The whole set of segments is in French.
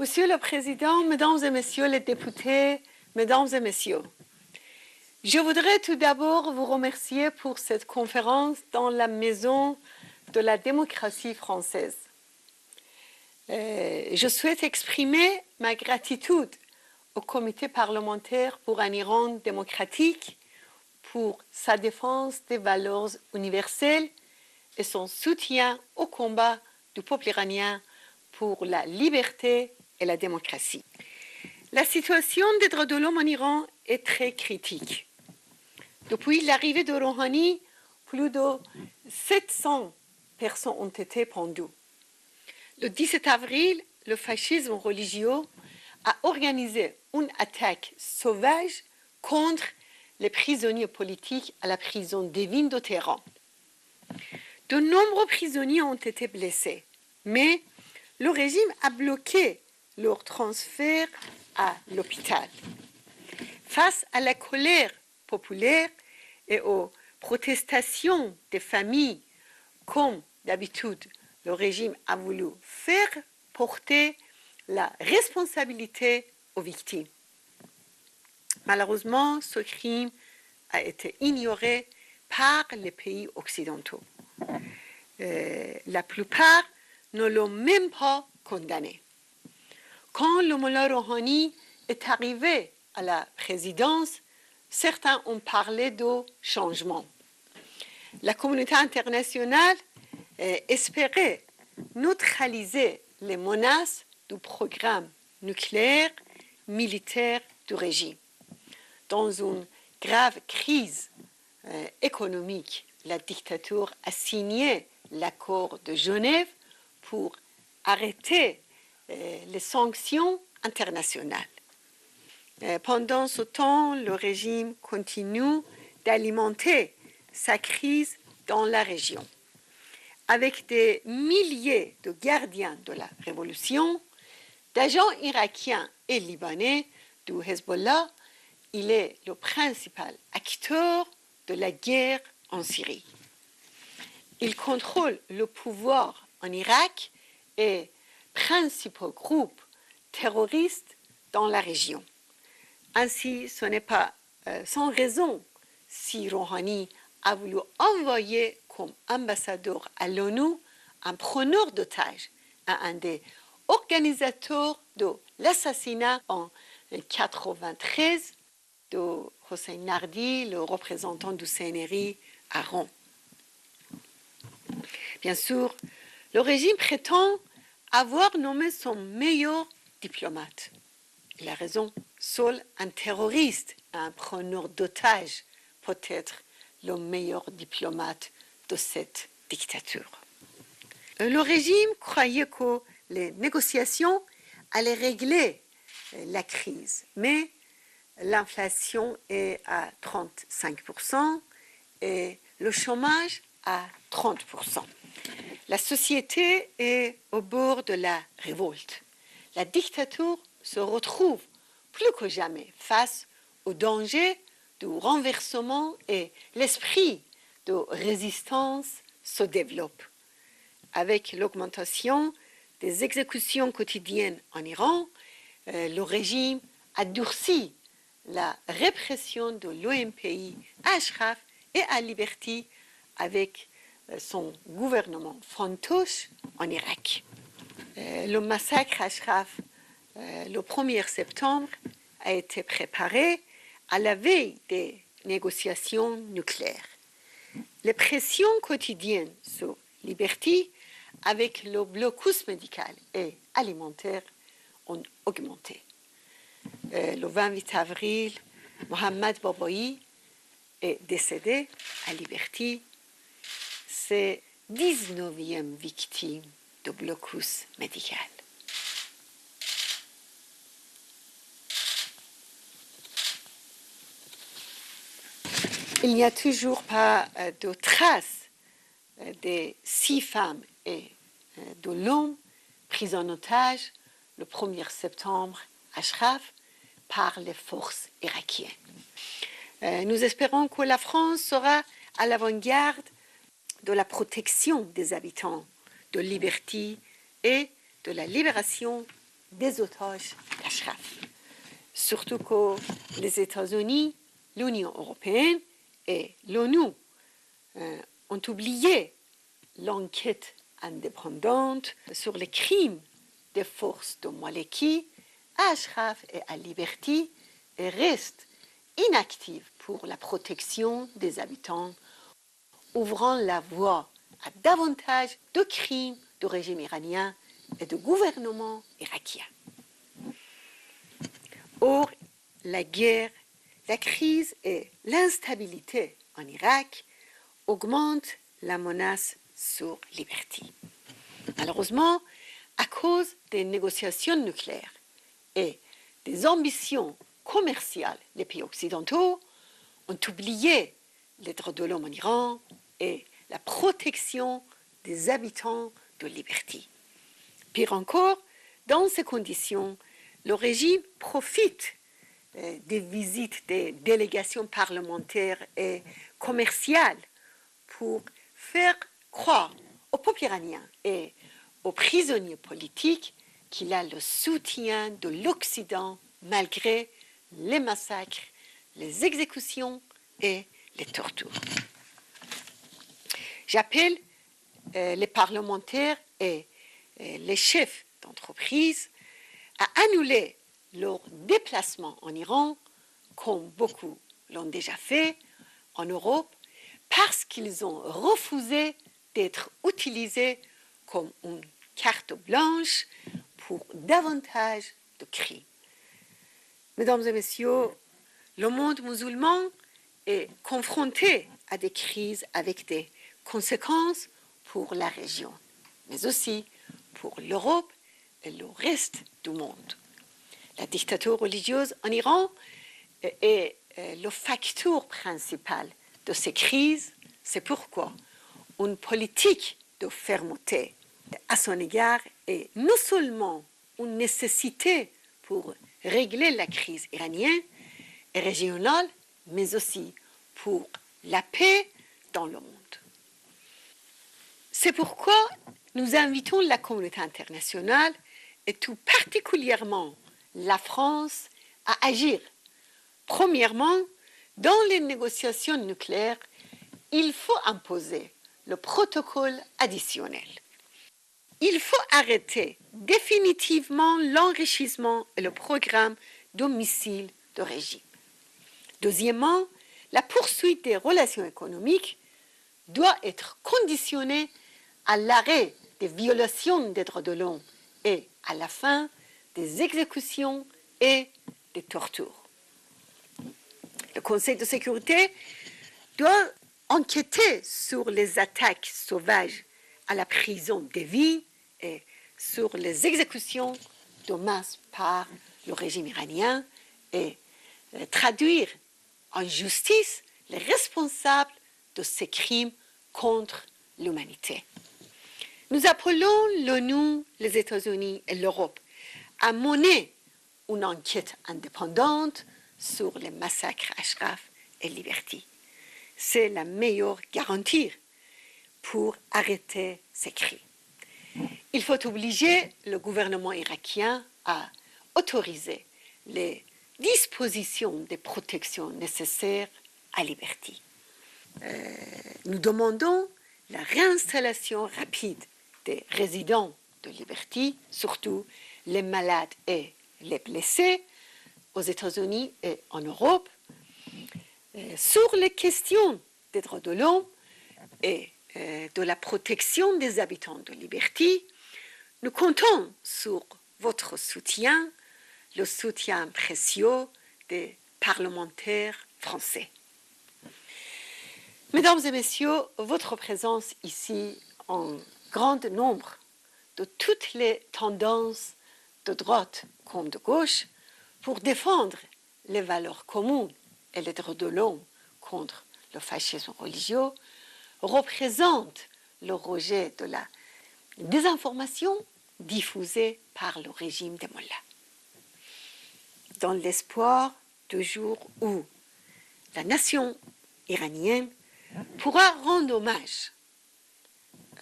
Monsieur le Président, Mesdames et Messieurs les députés, Mesdames et Messieurs, je voudrais tout d'abord vous remercier pour cette conférence dans la Maison de la démocratie française. Je souhaite exprimer ma gratitude au Comité parlementaire pour un Iran démocratique pour sa défense des valeurs universelles et son soutien au combat du peuple iranien pour la liberté et la démocratie. La situation des droits de l'homme en Iran est très critique. Depuis l'arrivée de Rouhani, plus de 700 personnes ont été pendues. Le 17 avril, le fascisme religieux a organisé une attaque sauvage contre les prisonniers politiques à la prison d'Evin de Téhéran. De nombreux prisonniers ont été blessés, mais le régime a bloqué leur transfert à l'hôpital. Face à la colère populaire et aux protestations des familles, comme d'habitude, le régime a voulu faire porter la responsabilité aux victimes. Malheureusement, ce crime a été ignoré par les pays occidentaux. La plupart ne l'ont même pas condamné. Quand le Mollah Rouhani est arrivé à la présidence, certains ont parlé de changement. La communauté internationale espérait neutraliser les menaces du programme nucléaire militaire du régime. Dans une grave crise économique, la dictature a signé l'accord de Genève pour arrêter les sanctions internationales. Pendant ce temps, le régime continue d'alimenter sa crise dans la région. Avec des milliers de gardiens de la révolution, d'agents irakiens et libanais du Hezbollah, il est le principal acteur de la guerre en Syrie. Il contrôle le pouvoir en Irak et principaux groupes terroristes dans la région. Ainsi, ce n'est pas sans raison si Rouhani a voulu envoyer comme ambassadeur à l'ONU un preneur d'otages à un des organisateurs de l'assassinat en 1993 de Hossein Nardi, le représentant du CNRI à Rome. Bien sûr, le régime prétend avoir nommé son meilleur diplomate. Il a raison, seul un terroriste, un preneur d'otages peut être le meilleur diplomate de cette dictature. Le régime croyait que les négociations allaient régler la crise, mais l'inflation est à 35% et le chômage à 30%. La société est au bord de la révolte. La dictature se retrouve plus que jamais face au danger du renversement et l'esprit de résistance se développe. Avec l'augmentation des exécutions quotidiennes en Iran, le régime a durci la répression de l'OMPI à Ashraf et à Liberty avec son gouvernement fantoche en Irak. Le massacre à Ashraf le 1er septembre a été préparé à la veille des négociations nucléaires. Les pressions quotidiennes sur Liberty avec le blocus médical et alimentaire ont augmenté. Le 28 avril, Mohammad Babaï est décédé à Liberty. C'est 19e victime de blocus médical. Il n'y a toujours pas de traces des 6 femmes et de l'homme pris en otage le 1er septembre à Ashraf par les forces irakiennes. Nous espérons que la France sera à l'avant-garde de la protection des habitants de Liberty et de la libération des otages d'Ashraf. Surtout que les États-Unis, l'Union européenne et l'ONU ont oublié l'enquête indépendante sur les crimes des forces de Maliki à Ashraf et à Liberty et restent inactives pour la protection des habitants, ouvrant la voie à davantage de crimes du régime iranien et du gouvernement irakien. Or, la guerre, la crise et l'instabilité en Irak augmentent la menace sur Liberty. Malheureusement, à cause des négociations nucléaires et des ambitions commerciales des pays occidentaux, ont oublié les droits de l'homme en Iran et la protection des habitants de Liberty. Pire encore, dans ces conditions, le régime profite des visites des délégations parlementaires et commerciales pour faire croire aux peuples iraniens et aux prisonniers politiques qu'il a le soutien de l'Occident malgré les massacres, les exécutions et les tortures. J'appelle les parlementaires et les chefs d'entreprise à annuler leur déplacement en Iran, comme beaucoup l'ont déjà fait en Europe, parce qu'ils ont refusé d'être utilisés comme une carte blanche pour davantage de crimes. Mesdames et messieurs, le monde musulman est confronté à des crises avec des conséquences pour la région, mais aussi pour l'Europe et le reste du monde. La dictature religieuse en Iran est le facteur principal de ces crises. C'est pourquoi une politique de fermeté à son égard est non seulement une nécessité pour régler la crise iranienne et régionale, mais aussi pour la paix dans le monde. C'est pourquoi nous invitons la communauté internationale et tout particulièrement la France à agir. Premièrement, dans les négociations nucléaires, il faut imposer le protocole additionnel. Il faut arrêter définitivement l'enrichissement et le programme de missiles de régime. Deuxièmement, la poursuite des relations économiques doit être conditionnée à l'arrêt des violations des droits de l'homme et à la fin des exécutions et des tortures. Le Conseil de sécurité doit enquêter sur les attaques sauvages à la prison d'Evin et sur les exécutions de masse par le régime iranien et traduire en justice les responsables de ces crimes contre l'humanité. Nous appelons l'ONU, les États-Unis et l'Europe à mener une enquête indépendante sur les massacres Ashraf et Liberty. C'est la meilleure garantie pour arrêter ces crimes. Il faut obliger le gouvernement irakien à autoriser les dispositions de protection nécessaires à Liberty. Nous demandons la réinstallation rapide des résidents de Liberty, surtout les malades et les blessés, aux États-Unis et en Europe, sur les questions des droits de l'homme et de la protection des habitants de Liberty. Nous comptons sur votre soutien, le soutien précieux des parlementaires français. Mesdames et messieurs, votre présence ici en grand nombre de toutes les tendances de droite comme de gauche pour défendre les valeurs communes et les droits de l'homme contre le fascisme religieux représente le rejet de la désinformation diffusée par le régime des mollahs. Dans l'espoir du jour où la nation iranienne pourra rendre hommage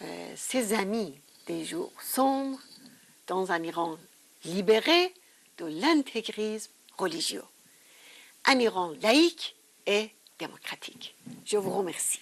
à ses amis des jours sombres dans un Iran libéré de l'intégrisme religieux. Un Iran laïque et démocratique. Je vous remercie.